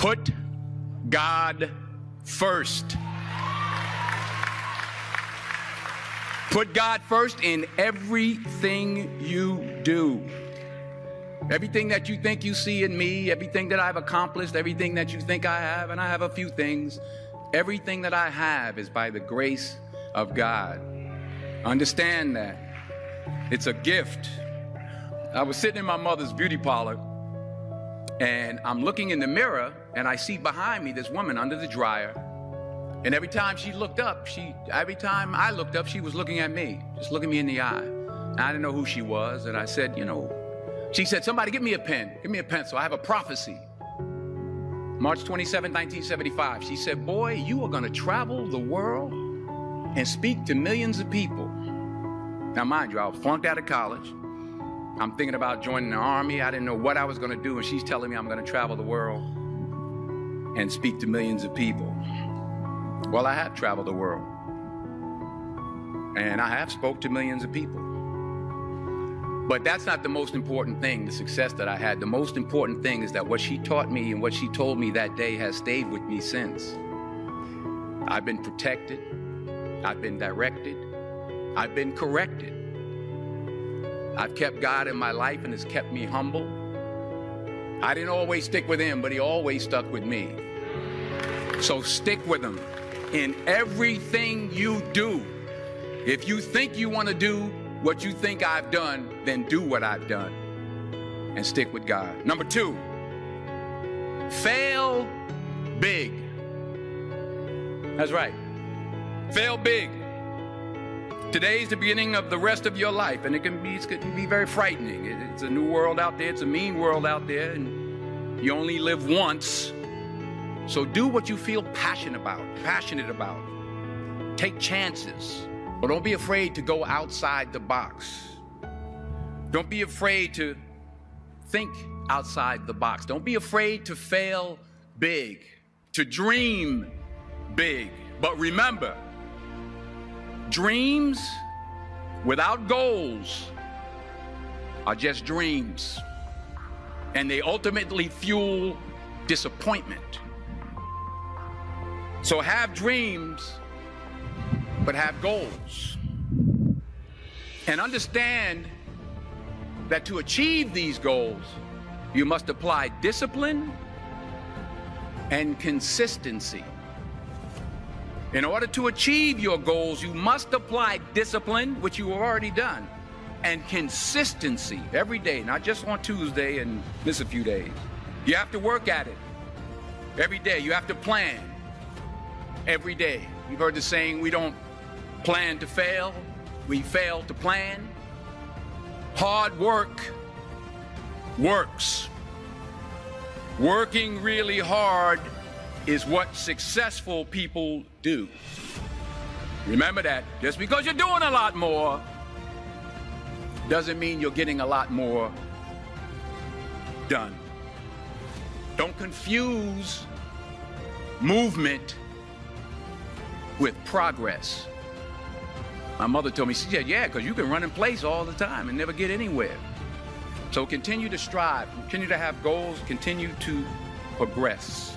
Put God first. Put God first in everything you do. Everything that you think you see in me, everything that I've accomplished, everything that you think I have, and I have a few things, everything that I have is by the grace of God. Understand that. It's a gift. I was sitting in my mother's beauty parlor, and I'm looking in the mirror, and I see behind me this woman under the dryer. And every time I looked up, she was looking at me, just looking me in the eye. And I didn't know who she was, and I said, she said, somebody give me a pen, give me a pencil. I have a prophecy. March 27, 1975. She said, boy, you are going to travel the world and speak to millions of people. Now, mind you, I was flunked out of college. I'm thinking about joining the army. I didn't know what I was going to do. And she's telling me I'm going to travel the world and speak to millions of people. Well, I have traveled the world. And I have spoke to millions of people. But that's not the most important thing, the success that I had. The most important thing is that what she taught me and what she told me that day has stayed with me since. I've been protected. I've been directed. I've been corrected. I've kept God in my life and it's kept me humble. I didn't always stick with him, but he always stuck with me. So stick with him in everything you do. If you think you want to do what you think I've done, then do what I've done and stick with God. Number 2, fail big. That's right. Fail big. Today's the beginning of the rest of your life, and it can be very frightening. It's a new world out there. It's a mean world out there, and you only live once. So do what you feel passionate about. Take chances. But don't be afraid to go outside the box. Don't be afraid to think outside the box. Don't be afraid to fail big, to dream big. But remember, dreams without goals are just dreams. And they ultimately fuel disappointment. So have dreams, but have goals. And understand that to achieve these goals, you must apply discipline and consistency. In order to achieve your goals, you must apply discipline, which you have already done, and consistency every day, not just on Tuesday and miss a few days. You have to work at it every day. You have to plan every day. You've heard the saying, we don't plan to fail, we fail to plan. Hard work works. Working really hard is what successful people do. Remember that. Just because you're doing a lot more doesn't mean you're getting a lot more done. Don't confuse movement with progress. My mother told me, she said, yeah, because you can run in place all the time and never get anywhere. So continue to strive, continue to have goals, continue to progress.